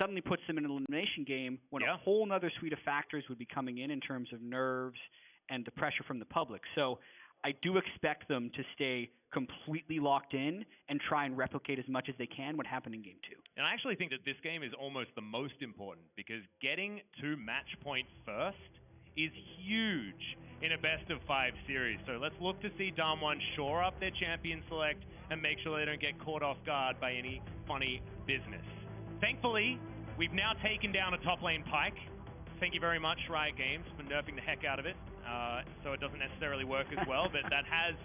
suddenly puts them in an elimination game when a whole other suite of factors would be coming in terms of nerves and the pressure from the public. So I do expect them to stay completely locked in and try and replicate as much as they can what happened in Game 2. And I actually think that this game is almost the most important because getting to match point first is huge in a best-of-5 series. So let's look to see Damwon shore up their champion select and make sure they don't get caught off guard by any funny business. Thankfully, we've now taken down a top lane Pyke. Thank you very much, Riot Games, for nerfing the heck out of it, so it doesn't necessarily work as well. But that has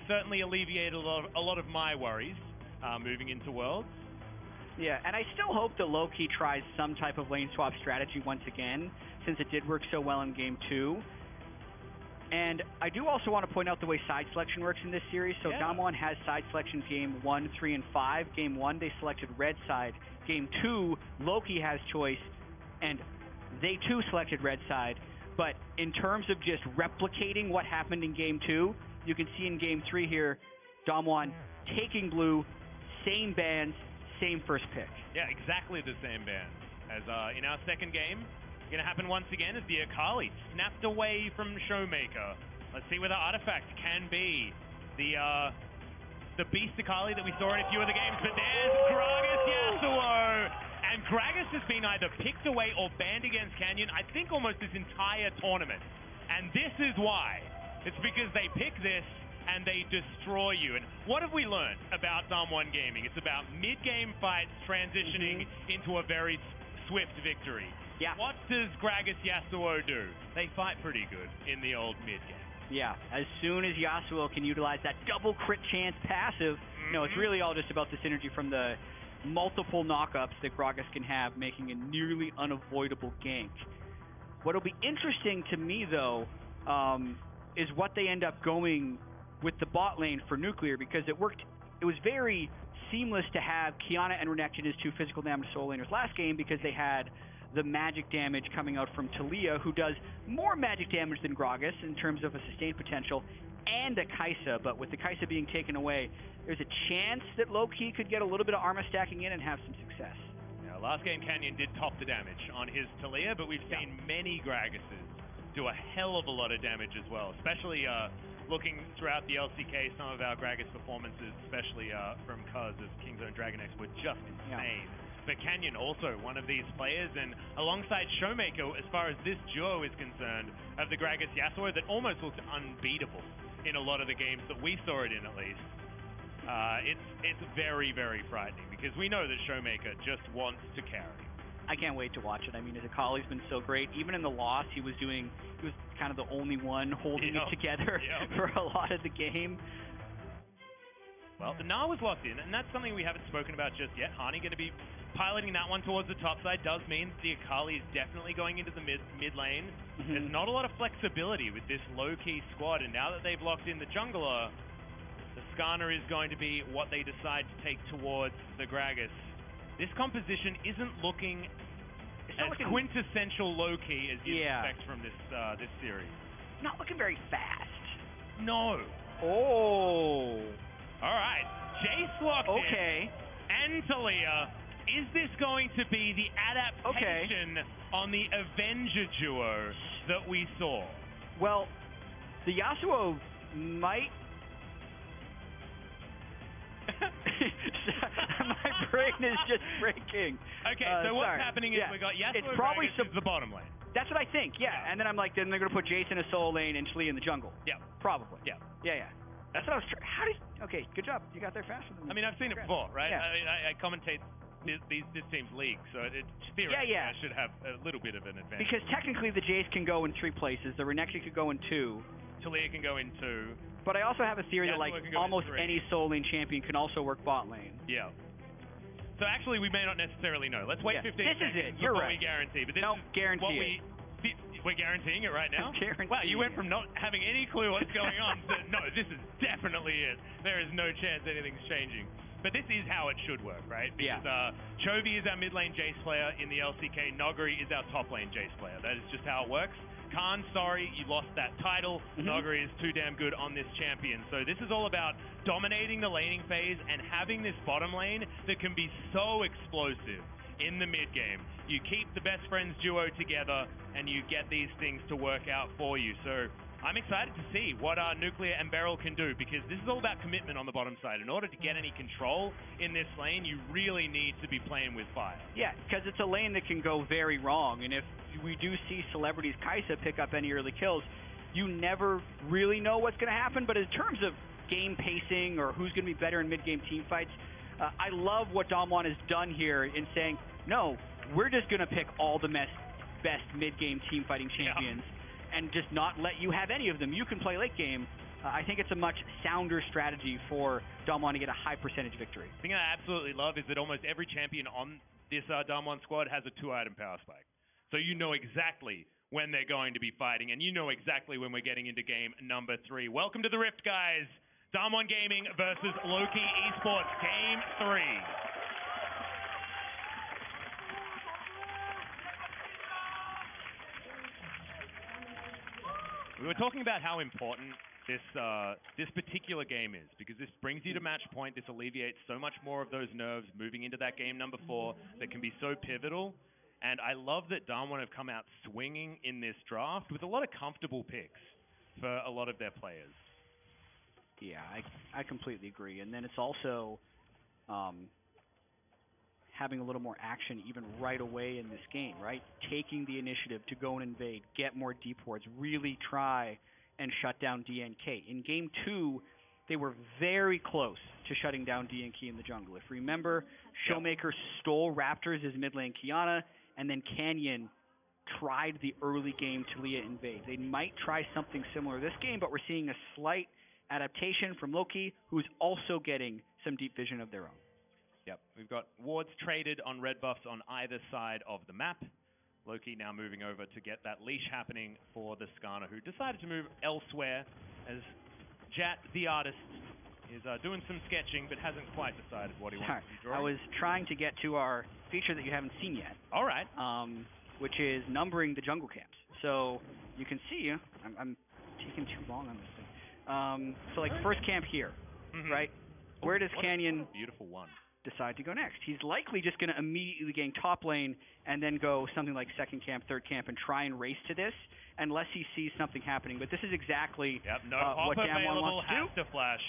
certainly alleviated a lot of my worries moving into Worlds. Yeah, and I still hope that Loki tries some type of lane swap strategy once again, since it did work so well in Game 2. And I do also want to point out the way side selection works in this series. So Damwon has side selections Game 1, 3, and 5. Game 1, they selected red side. Game 2, Loki has choice, and they too selected red side. But in terms of just replicating what happened in Game 2, you can see in Game 3 here, Damwon taking blue, same bans, same first pick. Yeah, exactly the same bans as in our second game. Going to happen once again as the Akali snapped away from Showmaker. Let's see where the artifact can be. The Beast Akali that we saw in a few of the games, but there's Gragas Yasuo. And Gragas has been either picked away or banned against Canyon, I think almost this entire tournament. And this is why. It's because they pick this and they destroy you. And what have we learned about Damwon Gaming? It's about mid-game fights transitioning into a very swift victory. Yeah. What does Gragas Yasuo do? They fight pretty good in the old mid-game. Yeah, as soon as Yasuo can utilize that double crit chance passive, no, it's really all just about the synergy from the multiple knockups that Gragas can have, making a nearly unavoidable gank. What'll be interesting to me, though, is what they end up going with the bot lane for Nuclear, because it was very seamless to have Kiana and Renekton as two physical damage soul laners last game, because they had the magic damage coming out from Taliyah, who does more magic damage than Gragas in terms of a sustained potential, and a Kai'Sa. But with the Kai'Sa being taken away, there's a chance that low-key could get a little bit of armor stacking in and have some success. Yeah, last game Canyon did top the damage on his Taliyah, but we've seen many Gragases do a hell of a lot of damage as well, especially looking throughout the LCK, some of our Gragas performances, especially from Cuz of Kingzone Dragon X, were just insane. But Canyon also one of these players, and alongside Showmaker, as far as this duo is concerned, of the Gragas Yasuo that almost looked unbeatable in a lot of the games that we saw it in, at least. It's very, very frightening, because we know that Showmaker just wants to carry. I can't wait to watch it. I mean, his Akali's been so great. Even in the loss, he was kind of the only one holding it together for a lot of the game. Well, the Na was locked in, and that's something we haven't spoken about just yet. Hani going to be piloting that one towards the top side. Does mean the Akali is definitely going into the mid lane. There's not a lot of flexibility with this low-key squad, and now that they've locked in the jungler, the Skarner is going to be what they decide to take towards the Gragas. This composition isn't looking as quintessential low-key as you'd expect from this series. Not looking very fast. No. Oh. All right. Jace locked in. And Taliyah. Is this going to be the adaptation on the Avenger duo that we saw? Well, the Yasuo might... My brain is just breaking. Okay, so what's happening is we got Yasuo probably the bottom lane. That's what I think, and then I'm like, then they're going to put Jace in a solo lane and Taliyah in the jungle. Yeah. Probably. Yeah. That's what I was trying. Okay, good job. You got there faster than me. I mean, I've seen it before, right? I commentate this team's league, so it theoretically I should have a little bit of an advantage. Because technically the Jace can go in 3 places. The Renekton could go in 2. Taliyah can go in 2. But I also have a theory that almost any solo lane champion can also work bot lane. Yeah. So actually, we may not necessarily know. Let's wait 15 seconds before we guarantee. But this is guarantee we're guaranteeing it right now? Wow, you went from not having any clue what's going on to, no, this is definitely it. There is no chance anything's changing. But this is how it should work, right? Because Chovy is our mid lane Jace player in the LCK. Noguri is our top lane Jace player. That is just how it works. Khan, sorry, you lost that title. Noguri is too damn good on this champion. So this is all about dominating the laning phase and having this bottom lane that can be so explosive. in the mid game. You keep the best friends duo together, and you get these things to work out for you. So I'm excited to see what Nuclear and Beryl can do, because this is all about commitment on the bottom side. In order to get any control in this lane, you really need to be playing with fire. Yeah, because it's a lane that can go very wrong, and if we do see Celebrity's Kaisa pick up any early kills, you never really know what's going to happen. But in terms of game pacing or who's going to be better in mid-game team fights, I love what Damwon has done here in saying, no, we're just going to pick all the best mid-game team fighting champions. Yeah. And just not let you have any of them. You can play late game. I think it's a much sounder strategy for Damwon to get a high percentage victory. The thing I absolutely love is that almost every champion on this Damwon squad has a 2-item power spike. So you know exactly when they're going to be fighting, and you know exactly when we're getting into game number 3. Welcome to the Rift, guys. Damwon Gaming versus Loki Esports, game 3. We were talking about how important this particular game is, because this brings you to match point. This alleviates so much more of those nerves moving into that game number 4 that can be so pivotal. And I love that Damwon have come out swinging in this draft with a lot of comfortable picks for a lot of their players. Yeah, I completely agree. And then it's also having a little more action even right away in this game, right? Taking the initiative to go and invade, get more deep wards, really try and shut down DNK. In game 2, they were very close to shutting down DNK in the jungle. If you remember, Showmaker stole Raptors as mid lane Kiana, and then Canyon tried the early game Talia invade. They might try something similar this game, but we're seeing a slight adaptation from Loki, who's also getting some deep vision of their own. Yep, we've got wards traded on red buffs on either side of the map. Loki now moving over to get that leash happening for the Skarner, who decided to move elsewhere, as Jat, the artist, is doing some sketching, but hasn't quite decided what he wants to be drawing. I was trying to get to our feature that you haven't seen yet. All right. Which is numbering the jungle camps. So you can see, I'm taking too long on this thing. So like first camp here, right? Where does Canyon... Beautiful one. Decide to go next? He's likely just going to immediately gain top lane and then go something like second camp, third camp, and try and race to this, unless he sees something happening. But this is exactly what Damwon wants to do. To flash.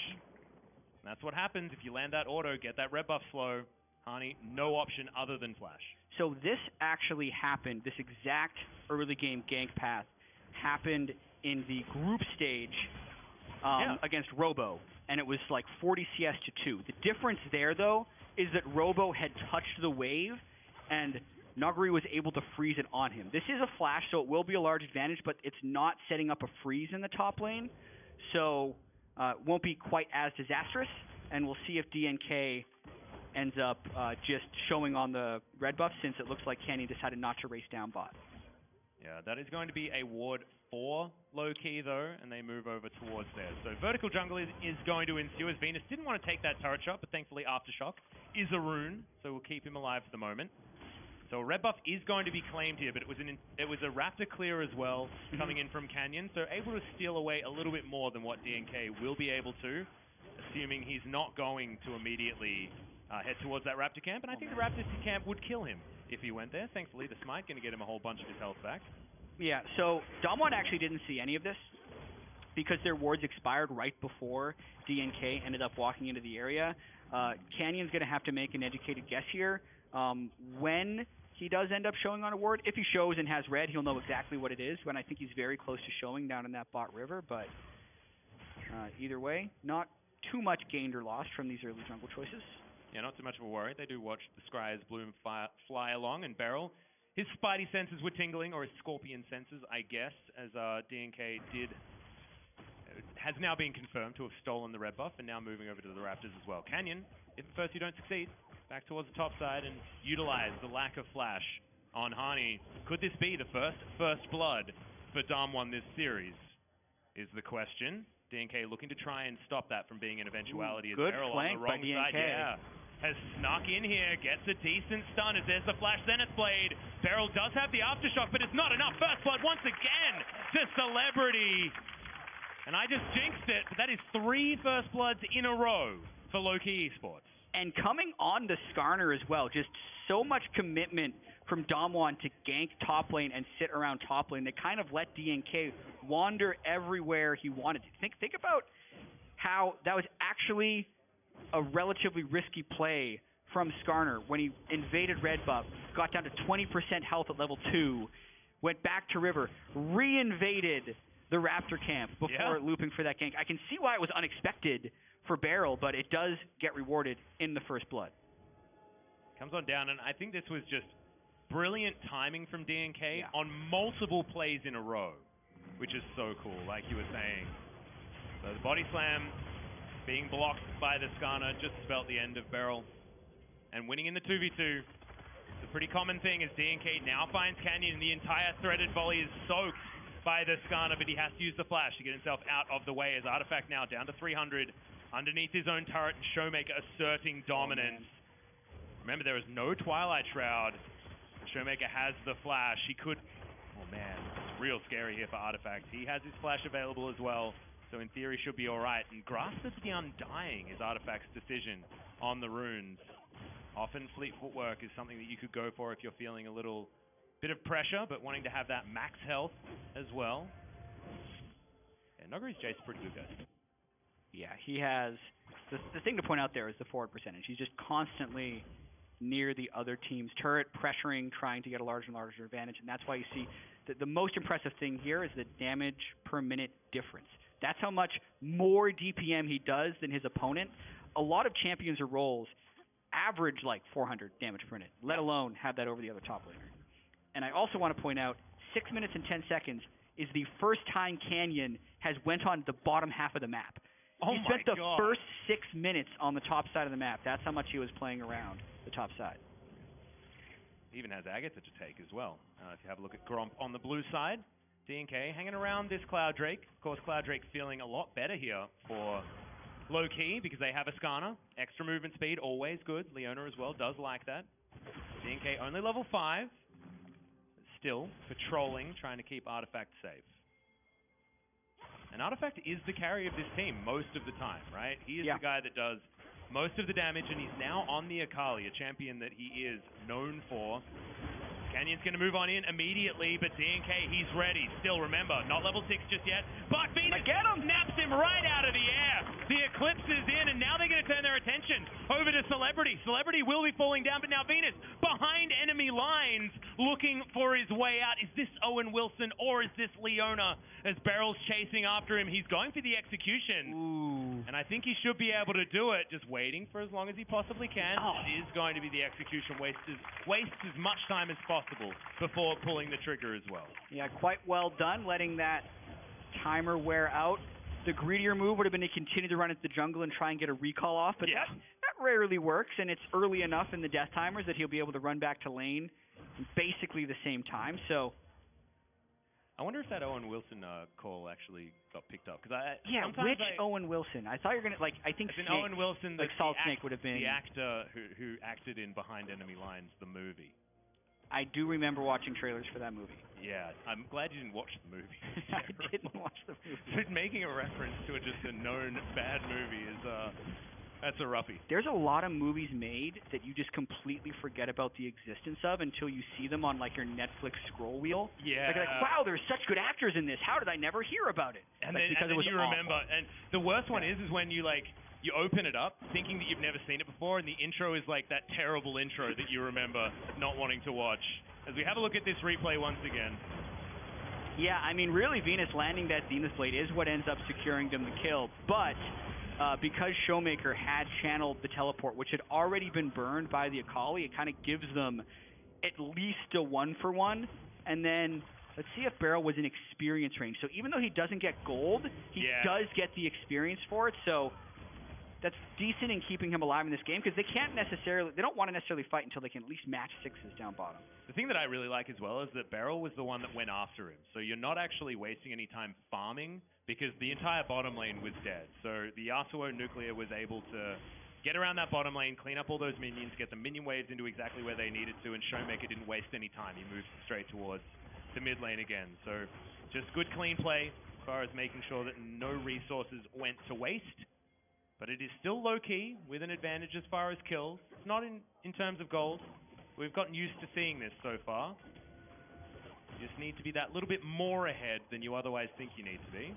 That's what happens if you land that auto, get that red buff slow. Hani, no option other than flash. So this actually happened, this exact early game gank path happened in the group stage against Robo, and it was like 40 CS to 2. The difference there, though, is that Robo had touched the wave, and Naguri was able to freeze it on him. This is a flash, so it will be a large advantage, but it's not setting up a freeze in the top lane, so it won't be quite as disastrous, and we'll see if DNK ends up just showing on the red buff, since it looks like Canyon decided not to race down bot. Yeah, that is going to be a ward for Low-Key, though, and they move over towards there. So vertical jungle is going to ensue, as Venus didn't want to take that turret shot, but thankfully Aftershock is a rune, so we'll keep him alive for the moment. So a red buff is going to be claimed here, but it was a Raptor clear as well, coming in from Canyon, so able to steal away a little bit more than what DNK will be able to, assuming he's not going to immediately head towards that Raptor camp, and I think the Raptor camp would kill him if he went there. Thankfully, the Smite going to get him a whole bunch of his health back. Yeah, so Damwon actually didn't see any of this because their wards expired right before DNK ended up walking into the area. Canyon's going to have to make an educated guess here. When he does end up showing on a ward, if he shows and has red, he'll know exactly what it is, when I think he's very close to showing down in that bot river, but either way, not too much gained or lost from these early jungle choices. Yeah, not too much of a worry. They do watch the Scryer's Bloom fly along, and Beryl, his spidey senses were tingling, or his scorpion senses, I guess, as DNK has now been confirmed to have stolen the red buff, and now moving over to the Raptors as well. Canyon, if at first you don't succeed, back towards the top side and utilize the lack of flash on Hani. Could this be the first blood for Damwon this series, is the question. DNK looking to try and stop that from being an eventuality. Good Beryl flank on the wrong by DNK. side. Yeah. Has snuck in here, gets a decent stun as there's the Flash Zenith Blade. Beryl does have the Aftershock, but it's not enough. First blood once again to Celebrity. And I just jinxed it, but that is 3 first bloods in a row for Loki Esports. And coming on the Skarner as well, just so much commitment from Damwon to gank top lane and sit around top lane. They kind of let DNK wander everywhere he wanted to. Think about how that was actually a relatively risky play from Skarner when he invaded red buff, got down to 20% health at level 2, went back to river, re-invaded the Raptor camp before looping for that gank. I can see why it was unexpected for Beryl, but it does get rewarded in the first blood. Comes on down, and I think this was just brilliant timing from DNK on multiple plays in a row, which is so cool, like you were saying. So the body slam being blocked by the Skarner just spelt the end of Beryl. And winning in the 2v2, it's a pretty common thing as DNK now finds Canyon, and the entire threaded volley is soaked by the Skarner, but he has to use the flash to get himself out of the way as Artifact now down to 300 underneath his own turret, and Showmaker asserting dominance. Remember, there is no Twilight Shroud. Showmaker has the flash. He could... Oh man, it's real scary here for Artifact. He has his flash available as well, so in theory should be alright. And Grasp of the Undying is Artifact's decision on the runes. Often fleet footwork is something that you could go for if you're feeling a little bit of pressure, but wanting to have that max health as well. And Nogari's Jace is pretty good, guys. Yeah, he has... The thing to point out there is the forward percentage. He's just constantly near the other team's turret, pressuring, trying to get a larger and larger advantage, and that's why you see the most impressive thing here is the damage per minute difference. That's how much more DPM he does than his opponent. A lot of champions or roles average like 400 damage per minute, let alone have that over the other top laner. And I also want to point out, 6 minutes and 10 seconds is the first time Canyon has went on the bottom half of the map. He spent the first 6 minutes on the top side of the map. That's how much he was playing around the top side. He even has Agatha to take as well. If you have a look at Gromp on the blue side, DNK hanging around this Cloud Drake. Of course, Cloud Drake feeling a lot better here for low-key because they have a Skarner. Extra movement speed, always good. Leona as well does like that. DNK only level 5. Still patrolling, trying to keep Artifact safe. And Artifact is the carry of this team most of the time, right? He is the guy that does most of the damage, and he's now on the Akali, a champion that he is known for. Canyon's going to move on in immediately, but DNK, he's ready. Still, remember, not level 6 just yet. But Venus snaps him right out of the air. The Eclipse is in, and now they're going to turn their attention over to Celebrity. Celebrity will be falling down, but now Venus behind enemy lines looking for his way out. Is this Owen Wilson or is this Leona as Beryl's chasing after him? He's going for the execution. Ooh. And I think he should be able to do it, just waiting for as long as he possibly can. It is going to be the execution. Waste as much time as possible before pulling the trigger as well. Yeah, quite well done, letting that timer wear out. The greedier move would have been to continue to run into the jungle and try and get a recall off, but that rarely works, and it's early enough in the death timers that he'll be able to run back to lane in basically the same time, so... I wonder if that Owen Wilson call actually got picked up. Which Owen Wilson? I thought you were going to, I think Snake, Owen Wilson, like Salt Snake would have been... The actor who acted in Behind Enemy Lines, the movie. I do remember watching trailers for that movie. Yeah, I'm glad you didn't watch the movie. I didn't watch the movie. So making a reference to just a known bad movie is, that's a roughie. There's a lot of movies made that you just completely forget about the existence of until you see them on, like, your Netflix scroll wheel. Yeah. Like, wow, there's such good actors in this. How did I never hear about it? And then you remember. And the worst one is when you, you open it up thinking that you've never seen it before, and the intro is like that terrible intro that you remember not wanting to watch. As we have a look at this replay once again. Yeah, I mean, really, Venus landing that Zenith Blade is what ends up securing them the kill, but because Showmaker had channeled the teleport, which had already been burned by the Akali, it kind of gives them at least a 1-for-1, and then... Let's see if Beryl was in experience range. So even though he doesn't get gold, he does get the experience for it, so... That's decent in keeping him alive in this game because they don't want to necessarily fight until they can at least match 6s down bottom. The thing that I really like as well is that Beryl was the one that went after him. So you're not actually wasting any time farming because the entire bottom lane was dead. So the Yasuo Nuclear was able to get around that bottom lane, clean up all those minions, get the minion waves into exactly where they needed to, and Showmaker didn't waste any time. He moved straight towards the mid lane again. So just good clean play as far as making sure that no resources went to waste. But it is still low-key, with an advantage as far as kills. It's not in terms of gold. We've gotten used to seeing this so far. You just need to be that little bit more ahead than you otherwise think you need to be.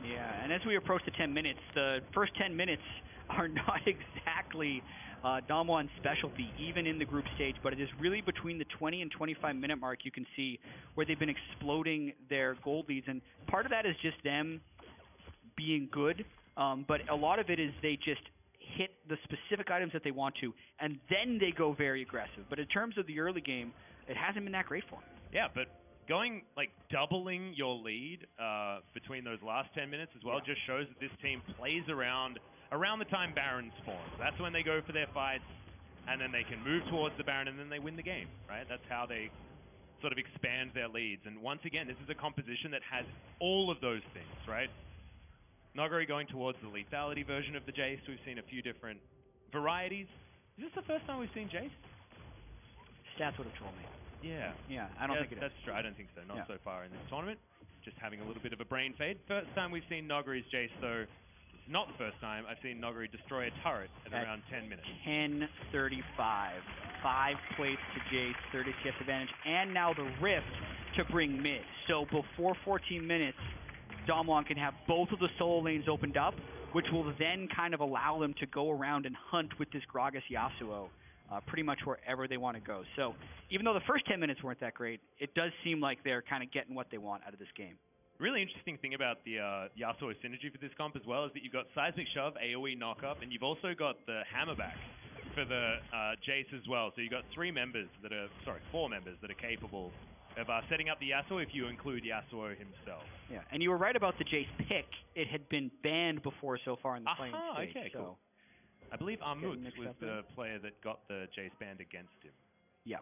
Yeah, and as we approach the 10 minutes, the first 10 minutes are not exactly Damwon's specialty, even in the group stage, but it is really between the 20 and 25-minute mark you can see where they've been exploding their gold leads, and part of that is just them being good, but a lot of it is they just hit the specific items that they want to, and then they go very aggressive. But in terms of the early game, it hasn't been that great for them. Yeah, but going, like, doubling your lead between those last 10 minutes as well just shows that this team plays around the time Baron spawns. That's when they go for their fights, and then they can move towards the Baron, and then they win the game, right? That's how they sort of expand their leads. And once again, this is a composition that has all of those things, right? Nogari going towards the lethality version of the Jace. We've seen a few different varieties. Is this the first time we've seen Jace? Stats would have told me. Yeah. Yeah, I don't think it is. That's true. I don't think so. Not so far in this tournament. Just having a little bit of a brain fade. First time we've seen Nogari's Jace, though. It's not the first time I've seen Nogari destroy a turret at around 10 minutes. 10:35. 5 plates to Jace, 30 CS advantage, and now the Rift to bring mid. So before 14 minutes, Damwon can have both of the solo lanes opened up, which will then kind of allow them to go around and hunt with this Gragas Yasuo pretty much wherever they want to go. So even though the first 10 minutes weren't that great, it does seem like they're kind of getting what they want out of this game. Really interesting thing about the Yasuo synergy for this comp as well is that you've got Seismic Shove, AoE Knockup, and you've also got the Hammerback for the Jace as well. So you've got 4 members that are capable of setting up the Yasuo if you include Yasuo himself. Yeah, and you were right about the Jace pick. It had been banned before so far in the playing stage. Okay, so cool. I believe Armut was the there. player that got the Jace banned against him. Yeah.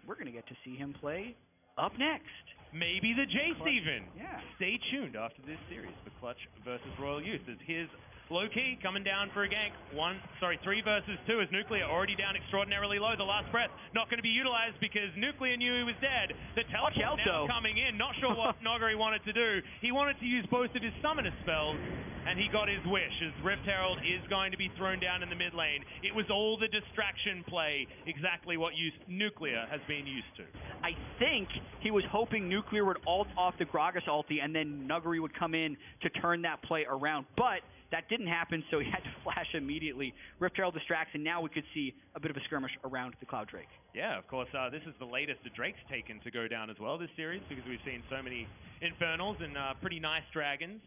We're going to get to see him play up next. Maybe the Jace Clutch. even. Yeah. Stay tuned after this series for Clutch versus Royal Youth. As here's Low-Key coming down for a gank. 3 versus 2 as Nuclear already down extraordinarily low. The last breath not going to be utilized because Nuclear knew he was dead. The teleport now coming in. Not sure what Nogari wanted to do. He wanted to use both of his summoner spells, and he got his wish as Rift Herald is going to be thrown down in the mid lane. It was all the distraction play, exactly what Nuclear has been used to. I think he was hoping Nuclear would ult off the Gragas ulti and then Nuggery would come in to turn that play around. But that didn't happen, so he had to flash immediately. Rift Herald distracts, and now we could see a bit of a skirmish around the Cloud Drake. Yeah, of course, this is the latest the Drake's taken to go down as well this series because we've seen so many Infernals and pretty nice dragons.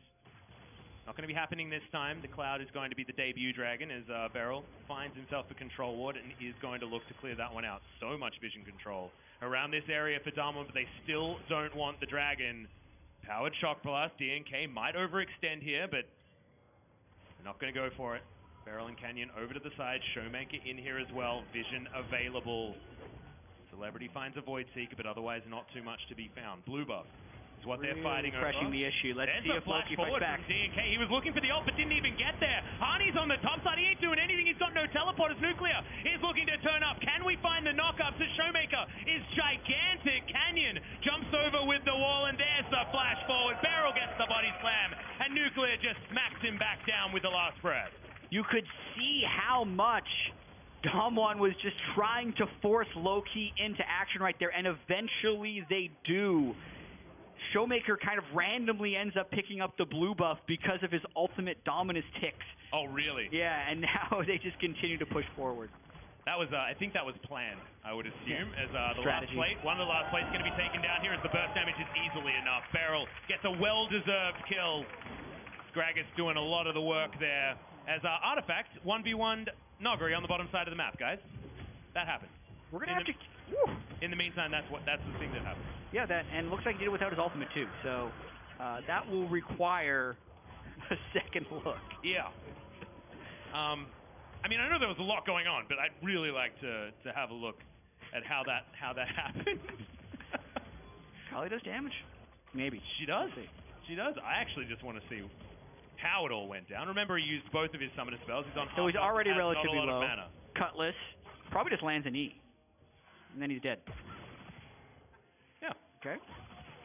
Not going to be happening this time. The Cloud is going to be the debut dragon as Beryl finds himself a control ward and is going to look to clear that one out. So much vision control around this area for Damwon, but they still don't want the dragon. Powered Shock Blast, DNK might overextend here, but they're not going to go for it. Beryl and Canyon over to the side. Showmaker in here as well. Vision available. Celebrity finds a Void Seeker, but otherwise not too much to be found. Blue buff is what they're fighting over. Pressing the issue. Let's see if Loki fights back. DNK. He was looking for the ult, but didn't even get there. Harney's on the top side. He ain't doing anything. He's got no teleport as Nuclear. He's looking to turn up. Can we find the knockups? The Showmaker is gigantic. Canyon jumps over with the wall, and there's the flash forward. Beryl gets the body slam, and Nuclear just smacks him back down with the last breath. You could see how much Damwon was just trying to force Loki into action right there, and eventually they do. Showmaker kind of randomly ends up picking up the blue buff because of his ultimate Dominus ticks. Oh, really? Yeah, and now they just continue to push forward. That was, I think that was planned, I would assume, as the Strategy. last plate. One of the last plates going to be taken down here as the burst damage is easily enough. Beryl gets a well-deserved kill. Gragas doing a lot of the work there. As Artifact 1v1'd Nogari on the bottom side of the map, guys. That happened. We're gonna have to. In the meantime, that's the thing that happened. Yeah, that, and looks like he did it without his ultimate too. So that will require a second look. Yeah. I mean, I know there was a lot going on, but I'd really like to have a look at how that happened. Kali does damage. Maybe. She does. She does. I actually just want to see how it all went down. Remember, he used both of his summoner spells. He's on. So he's already relatively not a lot low. of mana. Cutlass probably just lands an E, and then he's dead. Yeah. Okay.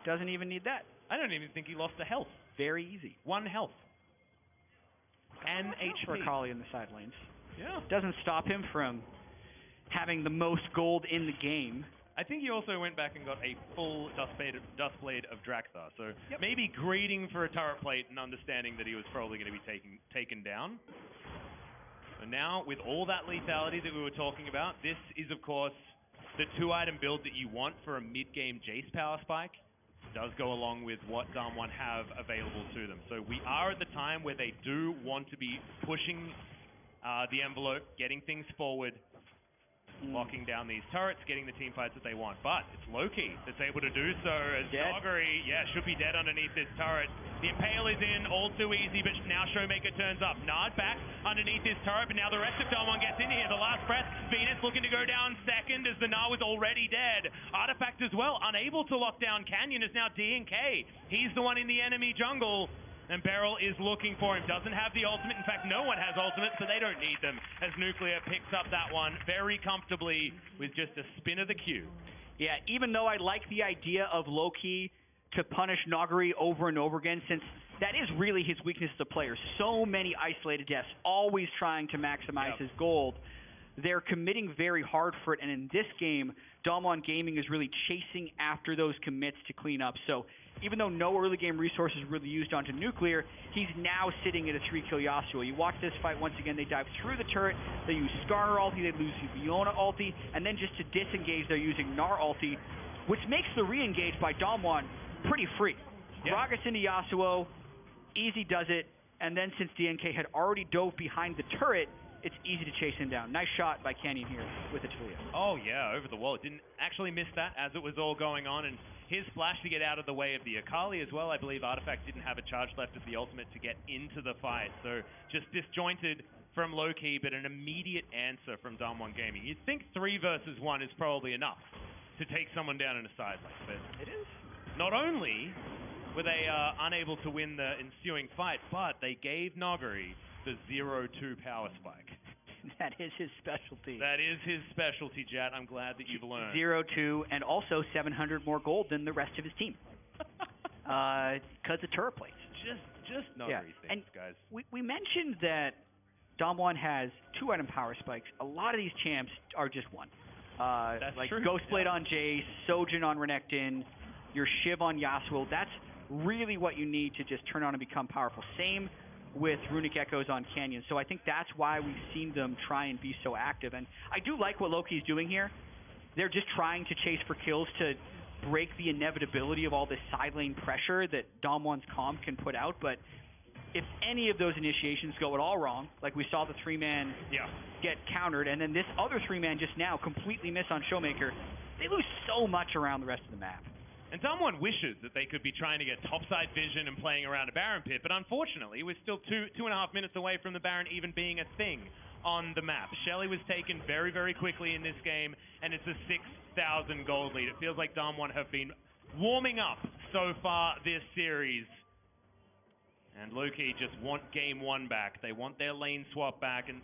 Doesn't even need that. I don't even think he lost a health. Very easy. 1 health. And HP. For Kali in the side lanes. Yeah. Doesn't stop him from having the most gold in the game. I think he also went back and got a full dust blade of Draxthar. So maybe greeting for a turret plate and understanding that he was probably going to be taken down. So now, with all that lethality that we were talking about, this is, of course, the 2-item build that you want for a mid-game Jace power spike. It does go along with what Damwon have available to them. So we are at the time where they do want to be pushing the envelope, getting things forward, locking down these turrets, getting the team fights that they want. But it's Loki that's able to do so, as Noggery, should be dead underneath this turret. The Impale is in, all too easy, but now Showmaker turns up. Nard back underneath this turret, but now the rest of Damwon gets in here. The last breath, Venus looking to go down second as the Nard was already dead. Artifact as well, unable to lock down Canyon, is now D&K. He's the one in the enemy jungle. And Beryl is looking for him. Doesn't have the ultimate. In fact, no one has ultimate, so they don't need them. As Nuclear picks up that one very comfortably with just a spin of the Q. Yeah, even though I like the idea of Loki to punish Noggery over and over again, since that is really his weakness as a player. So many isolated deaths, always trying to maximize his gold. They're committing very hard for it, and in this game, Damwon Gaming is really chasing after those commits to clean up. So even though no early game resources were really used onto Nuclear, he's now sitting at a 3-kill Yasuo. You watch this fight once again, they dive through the turret, they use Skarner ulti, they lose Fiona ulti, and then just to disengage, they're using Gnar ulti, which makes the re-engage by Damwon pretty free. Gragas into Yasuo, easy does it, and then since DNK had already dove behind the turret, it's easy to chase him down. Nice shot by Canyon here with Italia. Oh yeah, over the wall. Didn't actually miss that as it was all going on, and his flash to get out of the way of the Akali as well. I believe Artifact didn't have a charge left of the ultimate to get into the fight, so just disjointed from Loki, but an immediate answer from Damwon Gaming. You'd think 3 versus 1 is probably enough to take someone down in a side lane, but it is. Not only were they unable to win the ensuing fight, but they gave Noggery the 0-2 power spike. That is his specialty. That is his specialty, Jet. I'm glad that you've learned. 0-2, and also 700 more gold than the rest of his team. Because of turret plates. Just Noggery things, guys. We mentioned that Damwon has 2-item power spikes. A lot of these champs are just 1. That's like true. Ghostblade on Jace, Sojin on Renekton, your Shiv on Yasuo. That's really what you need to just turn on and become powerful. Same with Runic Echoes on Canyon. So I think that's why we've seen them try and be so active. And I do like what Loki's doing here. They're just trying to chase for kills to break the inevitability of all this side lane pressure that Damwon's comp can put out. But if any of those initiations go at all wrong, like we saw the 3-man get countered, and then this other 3-man just now completely miss on Showmaker, they lose so much around the rest of the map. And Damwon wishes that they could be trying to get topside vision and playing around a Baron pit, but unfortunately, we're still 2.5 minutes away from the Baron even being a thing on the map. Shelly was taken very, very quickly in this game, and it's a 6,000 gold lead. It feels like Damwon have been warming up so far this series. And Loki just want game 1 back. They want their lane swap back, and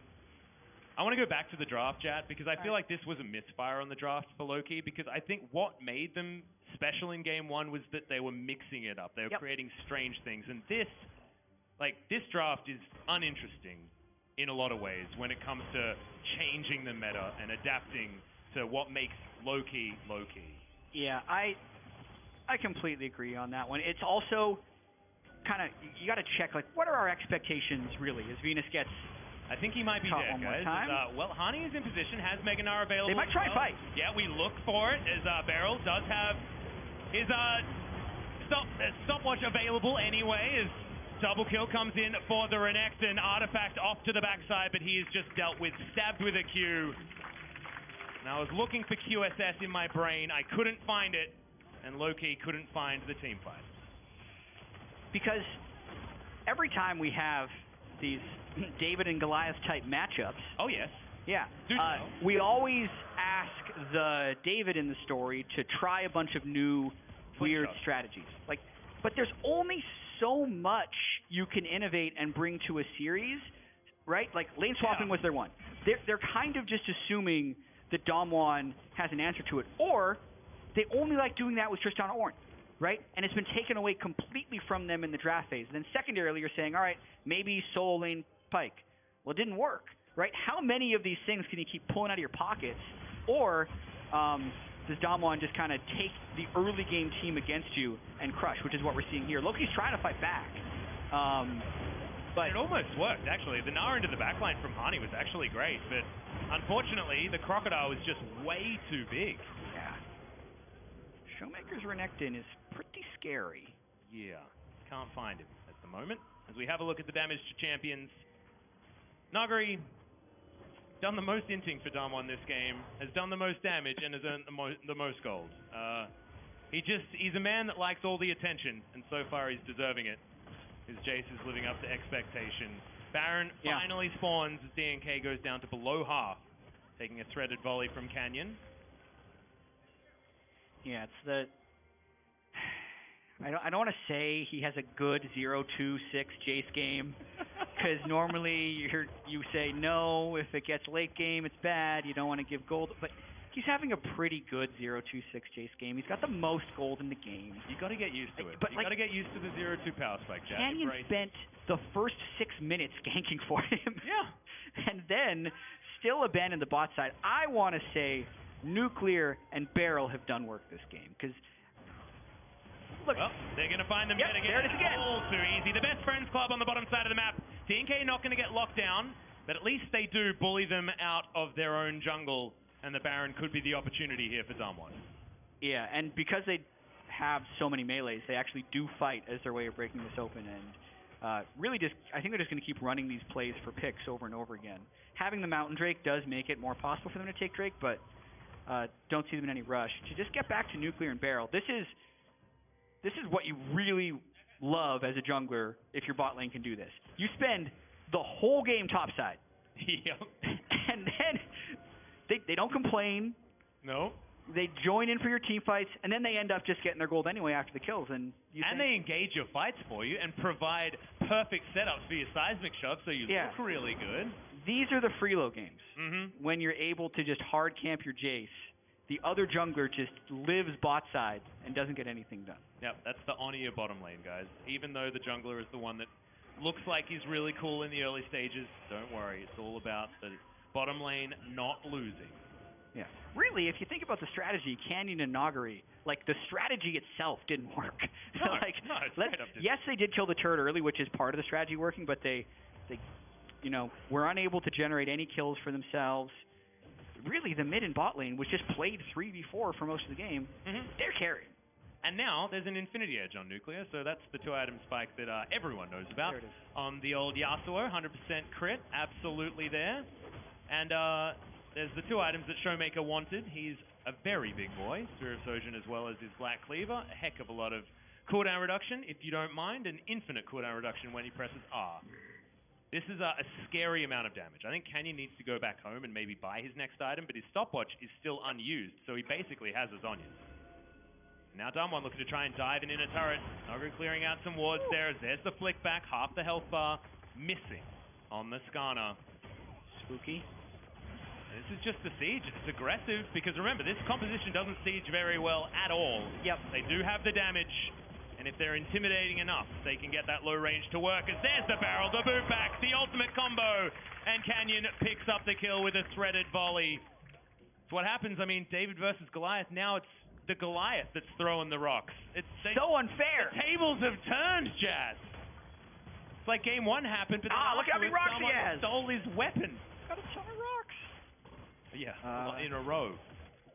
I want to go back to the draft, Jat, because I feel like this was a misfire on the draft for Loki, because I think what made them special in game 1 was that they were mixing it up. They were creating strange things. And this draft is uninteresting in a lot of ways when it comes to changing the meta and adapting to what makes Loki Loki. Yeah, I completely agree on that one. It's also kind of, you got to check, like, what are our expectations really as Venus gets I think he might be dead, guys. Well, Hani is in position, has Mega Gnar available. They might try and fight. Yeah, we look for it as Beryl does have his stopwatch available anyway as double kill comes in for the Renekton. Artifact off to the backside, but he is just dealt with, stabbed with a Q. And I was looking for QSS in my brain. I couldn't find it, and Loki couldn't find the team fight. Because every time we have these David and Goliath type matchups. Oh, yes. Yeah. We always ask the David in the story to try a bunch of new weird strategies. Like, but there's only so much you can innovate and bring to a series, right? Like, lane swapping was their one. They're kind of just assuming that Damwon has an answer to it. Or they only like doing that with Tristan Ornn, right? And it's been taken away completely from them in the draft phase. And then secondarily, you're saying, all right, maybe solo lane Pyke. Well, it didn't work, right? How many of these things can you keep pulling out of your pockets or does Damwon just kind of take the early game team against you and crush, which is what we're seeing here. Loki's trying to fight back. But it almost worked, actually. The Gnar into the backline from Hani was actually great, but unfortunately, the Crocodile was just way too big. Yeah. Showmaker's Renekton is pretty scary. Yeah, can't find him at the moment. As we have a look at the damage to champions, Nagari done the most inting for Damwon this game, has done the most damage, and has earned the most gold. He's a man that likes all the attention, and so far he's deserving it. His Jace is living up to expectation. Baron finally spawns as DNK goes down to below half, taking a threaded volley from Canyon. Yeah, it's the... I don't want to say he has a good 0-2-6 Jace game, because normally you say no, if it gets late game, it's bad, you don't want to give gold, but he's having a pretty good 0-2-6 Jace game. He's got the most gold in the game. You got to get used to it. But you got to get used to the 0-2 power spike, Jack. Canyon spent the first 6 minutes ganking for him. Yeah. And then still abandoned the bot side. I want to say Nuclear and Barrel have done work this game, because look, well, they're going to find them yet again. There it is again. All too easy. The Best Friends Club on the bottom side of the map. DNK not going to get locked down, but at least they do bully them out of their own jungle, and the Baron could be the opportunity here for Damwon. Yeah, and because they have so many melees, they actually do fight as their way of breaking this open, and really just, I think they're just going to keep running these plays for picks over and over again. Having the Mountain Drake does make it more possible for them to take Drake, but don't see them in any rush. To just get back to Nuclear and Barrel, this is what you really love as a jungler if your bot lane can do this. You spend the whole game topside. Yep. And then they don't complain. No. They join in for your team fights, and then they end up just getting their gold anyway after the kills. And they engage your fights for you and provide perfect setups for your seismic shots so you look really good. These are the freelo games. When you're able to just hard camp your Jace. The other jungler just lives bot side and doesn't get anything done. Yep, that's the honor your bottom lane, guys. Even though the jungler is the one that looks like he's really cool in the early stages, don't worry. It's all about the bottom lane not losing. Yeah. Really, if you think about the strategy, Canyon and Nagari, like, the strategy itself didn't work. Yes, they did kill the turret early, which is part of the strategy working, but they were unable to generate any kills for themselves. Really, the mid and bot lane was just played 3v4 for most of the game. They're carrying. And now there's an Infinity Edge on Nuclear, so that's the 2-item spike that everyone knows about. There it is. On the old Yasuo, 100% crit, absolutely there. And there's the 2 items that Showmaker wanted. He's a very big boy, Spirit of Sojin as well as his Black Cleaver. A heck of a lot of cooldown reduction, if you don't mind, an infinite cooldown reduction when he presses R. This is a scary amount of damage. I think Canyon needs to go back home and maybe buy his next item, but his stopwatch is still unused, so he basically has his onions. Now Damwon looking to try and dive in a turret. Nogru clearing out some wards there. There's the flick back, half the health bar missing on the Skarner. Spooky. This is just the siege. It's aggressive because remember, this composition doesn't siege very well at all. Yep. They do have the damage. And if they're intimidating enough, they can get that low range to work. As there's the barrel, the boot back, the ultimate combo. And Canyon picks up the kill with a threaded volley. It's what happens, I mean, David versus Goliath. Now it's the Goliath that's throwing the rocks. It's so unfair. The tables have turned, Jazz. It's like game 1 happened, but look how many rocks he has. Stole his weapon. Got a ton of rocks. Yeah, in a row.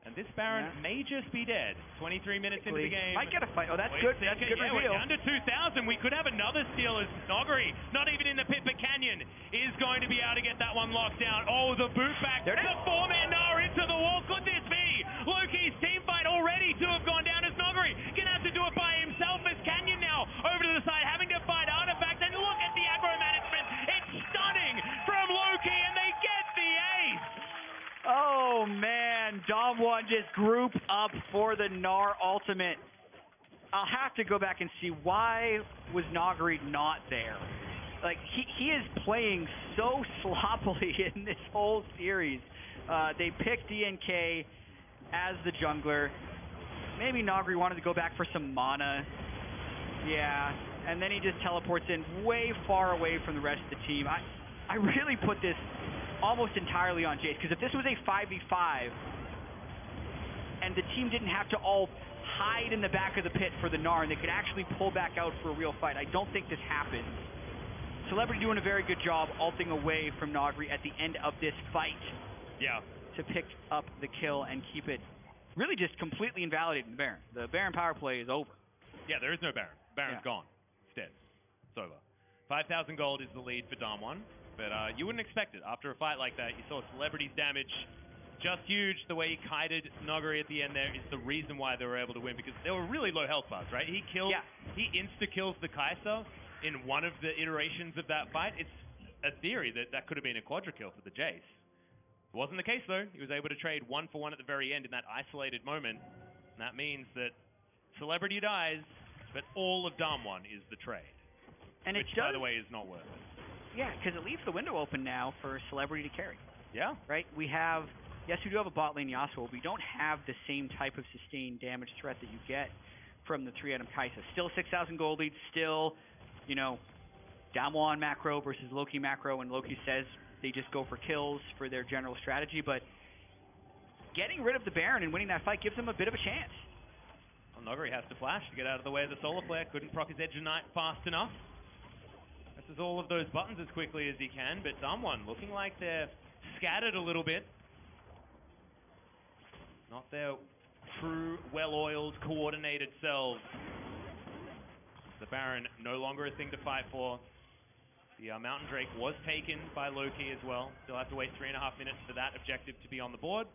And this Baron may just be dead. 23 minutes into the game. Might get a fight. Oh, that's good. That's a good reveal. We're down to 2,000. We could have another steal as Nogari, not even in the pit, but Canyon is going to be able to get that one locked down. Oh, the boot back. There it is. The 4-man Gnar into the wall. Could this be Loki's team fight already to have gone down as Nogari gonna have to do it by himself as Canyon now over to the side, having to fight Artifact. And look at the aggro management. It's stunning from Loki, and they get the ace. Oh, man. Damwon just group up for the Gnar ultimate. I'll have to go back and see why was Nogari not there. Like, he is playing so sloppily in this whole series. They picked DNK as the jungler. Maybe Nogari wanted to go back for some mana. Yeah. And then he just teleports in way far away from the rest of the team. I really put this almost entirely on Jace, because if this was a 5v5, and the team didn't have to all hide in the back of the pit for the Gnar, and they could actually pull back out for a real fight. I don't think this happens. Celebrity doing a very good job ulting away from Nagri at the end of this fight. Yeah. To pick up the kill and keep it really just completely invalidating the Baron. The Baron power play is over. Yeah, there is no Baron. Baron's gone. It's dead. It's over. 5,000 gold is the lead for Damwon, but you wouldn't expect it. After a fight like that, you saw Celebrity's damage just huge. The way he kited Nagri at the end there is the reason why they were able to win, because they were really low health bars, right? He insta-kills the Kai'Sa in one of the iterations of that fight. It's a theory that could have been a quadra kill for the Jace. It wasn't the case, though. He was able to trade 1-for-1 at the very end in that isolated moment. And that means that Celebrity dies, but all of Damwon is the trade. And which, by the way, is not worth it. Yeah, because it leaves the window open now for Celebrity to carry. Yeah. Right? We do have a bot lane Yasuo. We don't have the same type of sustained damage threat that you get from the 3-item Kai'Sa. Still 6,000 gold lead, still, Damwon macro versus Loki macro, and Loki says they just go for kills for their general strategy, but getting rid of the Baron and winning that fight gives them a bit of a chance. Well, Nagri has to flash to get out of the way of the solar flare. Couldn't proc his Edge of Night fast enough. Presses all of those buttons as quickly as he can, but Damwon looking like they're scattered a little bit. Not their true, well-oiled, coordinated selves. The Baron no longer a thing to fight for. The Mountain Drake was taken by Loki as well. Still have to wait 3.5 minutes for that objective to be on the board.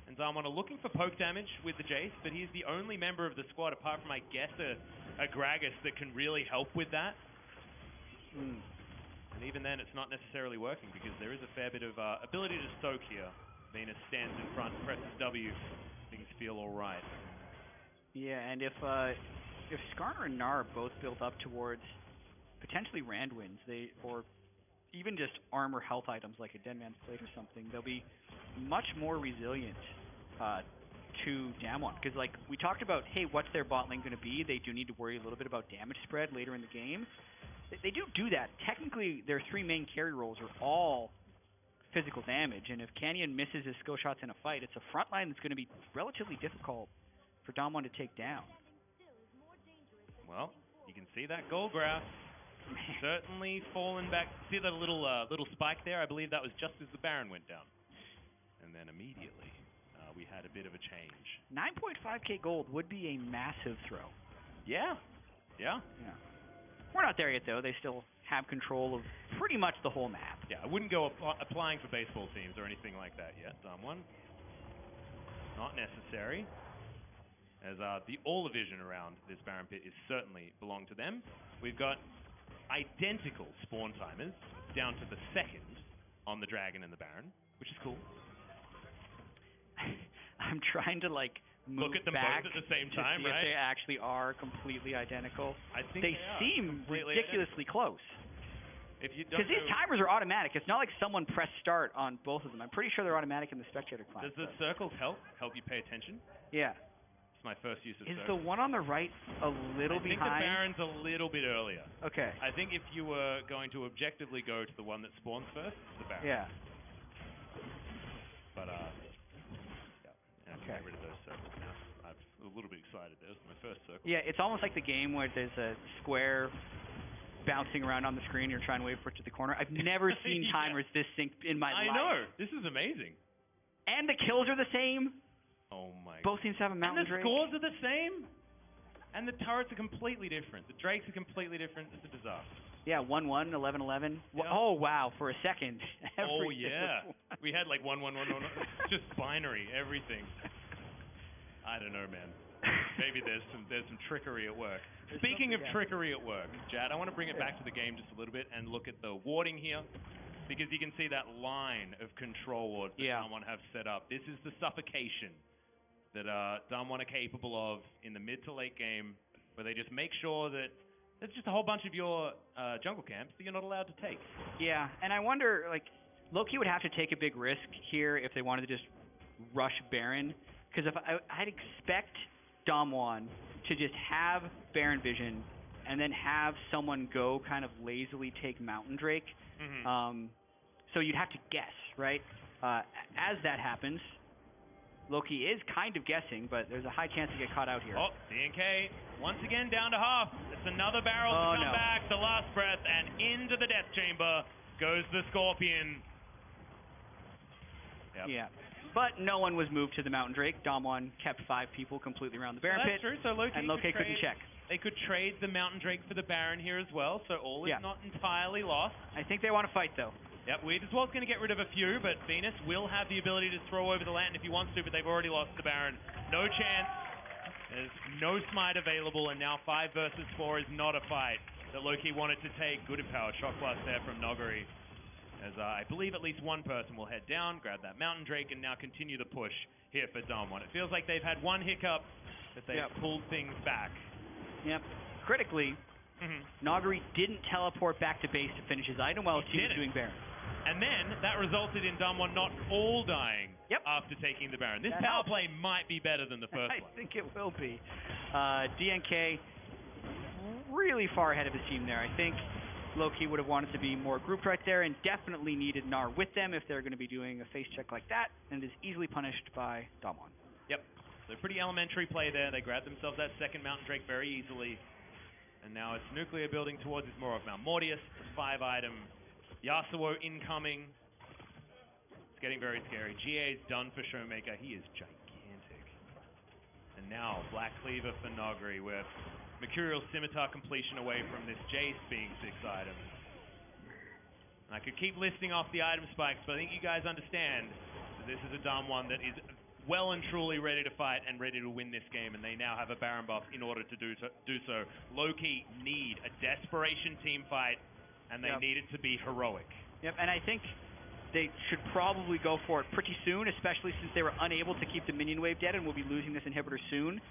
And Damwon are looking for poke damage with the Jace, but he's the only member of the squad, apart from, I guess, a Gragas that can really help with that. And even then, it's not necessarily working, because there is a fair bit of ability to soak here. Venus stands in front, presses W. Things feel all right. Yeah, and if Skarner and Gnar are both built up towards potentially Rand wins, or even just armor health items like a Dead Man's Plate or something, they'll be much more resilient to Damwon. Because like we talked about, hey, what's their bot lane going to be? They do need to worry a little bit about damage spread later in the game. They do that. Technically, their 3 main carry roles are all physical damage, and if Canyon misses his skill shots in a fight, it's a front line that's going to be relatively difficult for Damwon to take down. Well, you can see that gold graph certainly fallen back. See that little spike there? I believe that was just as the Baron went down. And then immediately, we had a bit of a change. 9.5k gold would be a massive throw. Yeah. We're not there yet, though. They still have control of pretty much the whole map. Yeah, I wouldn't go applying for baseball teams or anything like that yet. Damwon, not necessary, as the all vision around this Baron pit is certainly belong to them. We've got identical spawn timers down to the second on the Dragon and the Baron, which is cool. I'm trying to move look at them back both at the same time, to see right? if they actually are completely identical. I think they seem ridiculously close. Because these timers are automatic. It's not like someone pressed start on both of them. I'm pretty sure they're automatic in the spectator class. Does the circles help you pay attention? Yeah. It's my first use of Is circles. the one on the right a little behind? I think the Baron's a little bit earlier. Okay. I think if you were going to objectively go to the one that spawns first, it's the Baron. Yeah. But, Okay. Get rid of those circles now. I'm a little bit excited. There's my first circle. Yeah, it's almost like the game where there's a square bouncing around on the screen. You're trying to wait for it to the corner. I've never seen timers this synced in my life. I know. This is amazing. And the kills are the same. Oh my. Both teams have a Mountain Drake. And the scores are the same. And the turrets are completely different. The Drakes are completely different. It's a disaster. Yeah, 1-1, 11-11. Yeah. Oh, wow, for a second. Oh, yeah. We had 1-1, 1-1, 1-1. Just binary, everything. I don't know, man. Maybe there's some trickery at work. Speaking of trickery at work, Jad, I want to bring it back to the game just a little bit and look at the warding here, because you can see that line of control wards that Damwon have set up. This is the suffocation that Damwon are capable of in the mid to late game, where they just make sure that there's just a whole bunch of your jungle camps that you're not allowed to take. Yeah, and I wonder, Loki would have to take a big risk here if they wanted to just rush Baron, because I'd expect Damwon to just have Baron vision and then have someone go kind of lazily take Mountain Drake. Mm-hmm. So you'd have to guess, right? As that happens, Loki is kind of guessing, but there's a high chance to get caught out here. Oh, DNK once again down to half. It's another barrel to come back. The last breath, and into the death chamber goes the Scorpion. Yep. Yeah. But no one was moved to the Mountain Drake. Damwon kept 5 people completely around the Baron That's pit. true. So Loki and Loki couldn't check. They could trade the Mountain Drake for the Baron here as well, so all is not entirely lost. I think they want to fight, though. Yep, Weird as well is going to get rid of a few, but Venus will have the ability to throw over the land if he wants to, but they've already lost the Baron. No chance. There's no smite available, and now 5 versus 4 is not a fight that Loki wanted to take. Good empowered shock blast there from Nogari. As I believe at least one person will head down, grab that Mountain Drake, and now continue the push here for Damwon. It feels like they've had one hiccup, that they've pulled things back. Yep. Critically, Nogari didn't teleport back to base to finish his item while his team was doing Baron. And then that resulted in Damwon not all dying after taking the Baron. This power play might be better than the first one. I think it will be. DNK really far ahead of his team there. I think Loki would have wanted to be more grouped right there and definitely needed Gnar with them if they're going to be doing a face check like that, and is easily punished by Damwon. Yep. So pretty elementary play there. They grabbed themselves that second Mountain Drake very easily. And now it's Nuclear building towards his more of Mount Mortius, the 5-item. Yasuo incoming. It's getting very scary. GA is done for Showmaker. He is gigantic. And now Black Cleaver for Nogari with Mercurial Scimitar completion away from this Jace being 6 items. And I could keep listing off the item spikes, but I think you guys understand that this is a Damwon that is well and truly ready to fight and ready to win this game, and they now have a Baron buff in order to do so. Loki need a desperation team fight, and they need it to be heroic. Yep, and I think they should probably go for it pretty soon, especially since they were unable to keep the minion wave dead and will be losing this inhibitor soon.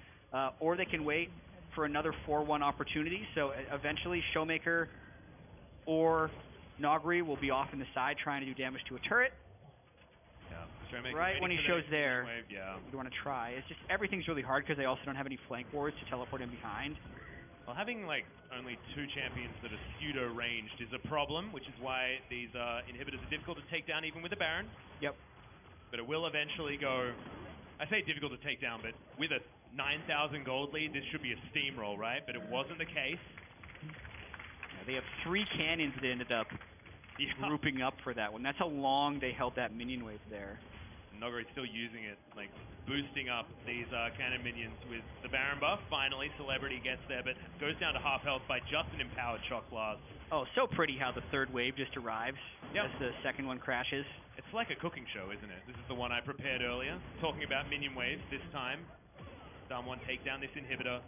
Or they can wait for another 4-1 opportunity, so eventually Showmaker or Nogari will be off in the side trying to do damage to a turret. Right when he shows there, you want to try. It's just everything's really hard because they also don't have any flank wards to teleport in behind. Well, having like only 2 champions that are pseudo-ranged is a problem, which is why these inhibitors are difficult to take down even with a Baron. Yep. But it will eventually go, I say difficult to take down, but with a 9,000 gold lead, this should be a steamroll, right? But it wasn't the case. Yeah, they have 3 cannons that ended up grouping up for that one. That's how long they held that minion wave there. Nogari's still using it, like boosting up these cannon minions with the Baron buff. Finally, Celebrity gets there, but goes down to half health by just an empowered shock blast. Oh, so pretty how the 3rd wave just arrives as the 2nd one crashes. It's like a cooking show, isn't it? This is the one I prepared earlier, talking about minion waves. This time, Damwon take down this inhibitor.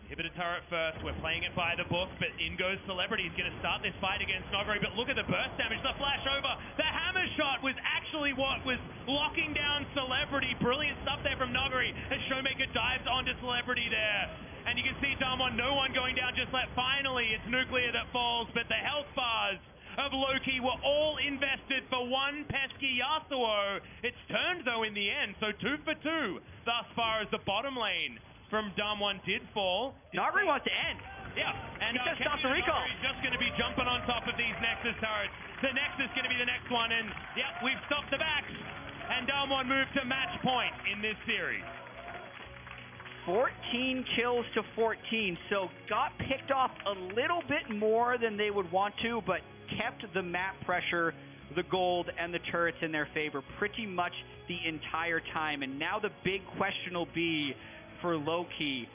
Inhibitor turret first, we're playing it by the book, but in goes Celebrity. He's going to start this fight against Nogari, but look at the burst damage, the flash over. The hammer shot was actually what was locking down Celebrity. Brilliant stuff there from Nogari as Showmaker dives onto Celebrity there. And you can see Damwon, no one going down just yet. Finally, it's Nuclear that falls, but the health bars of Loki were all invested for one pesky Yasuo. It's turned, though, in the end, so 2 for 2 thus far as the bottom lane from Damwon did fall. Nogari wants to end. Yeah, and just stop the recall. He's just going to be jumping on top of these Nexus turrets. The Nexus is going to be the next one, and we've stopped the backs. And Damwon moved to match point in this series. 14 kills to 14, so got picked off a little bit more than they would want to, but kept the map pressure, the gold, and the turrets in their favor pretty much the entire time. And now the big question will be for Loki,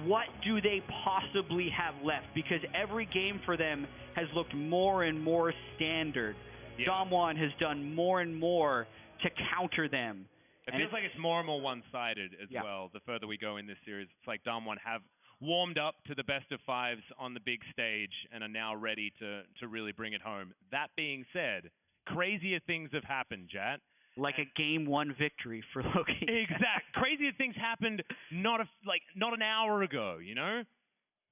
what do they possibly have left? Because every game for them has looked more and more standard. Damwon has done more and more to counter them. It feels like it's more and more one-sided as well the further we go in this series. It's like Damwon have warmed up to the best of 5s on the big stage and are now ready to really bring it home. That being said, crazier things have happened, Jat. Like a game 1 victory for Loki. Exact. Crazier things happened not an hour ago, you know?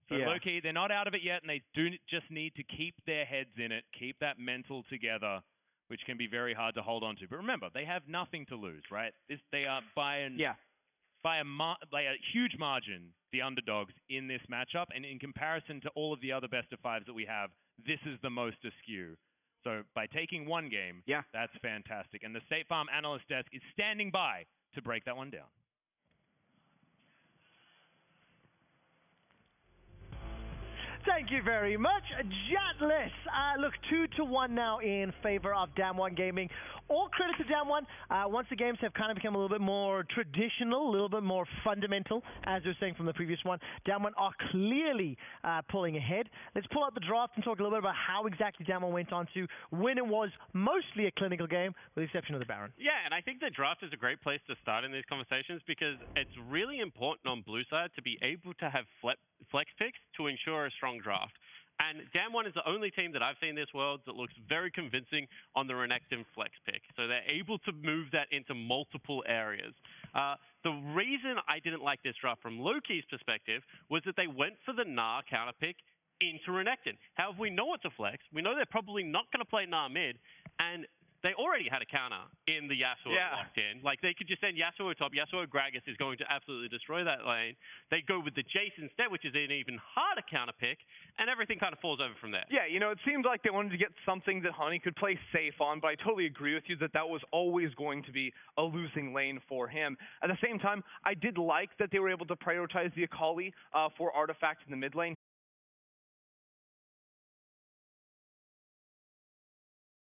So Loki, they're not out of it yet, and they do just need to keep their heads in it, keep that mental together, which can be very hard to hold on to. But remember, they have nothing to lose, right? They are by a huge margin the underdogs in this matchup, and in comparison to all of the other best of 5s that we have, this is the most askew. So by taking one game, Yeah. that's fantastic. And the State Farm analyst desk is standing by to break that one down. Thank you very much, Jatless. Look, 2-1 now in favor of Damwon Gaming. All credit to Damwon. Once the games have kind of become a little bit more traditional, a little bit more fundamental, as we were saying from the previous one, Damwon are clearly pulling ahead. Let's pull out the draft and talk a little bit about how exactly Damwon went on to win. It was mostly a clinical game, with the exception of the Baron. Yeah, and I think the draft is a great place to start in these conversations because it's really important on blue side to be able to have flex picks to ensure a strong draft. And Damwon is the only team that I've seen this world that looks very convincing on the Renekton flex pick. So they're able to move that into multiple areas. The reason I didn't like this draft from Loki's perspective was that they went for the Gnar counter pick into Renekton. However, we know it's a flex. We know they're probably not going to play Gnar mid, and they already had a counter in the Yasuo locked in. Like, they could just send Yasuo top. Yasuo Gragas is going to absolutely destroy that lane. They go with the Jace instead, which is an even harder counter pick, and everything kind of falls over from there. Yeah, you know, it seemed like they wanted to get something that Honey could play safe on, but I totally agree with you that that was always going to be a losing lane for him. At the same time, I did like that they were able to prioritize the Akali for Artifact in the mid lane.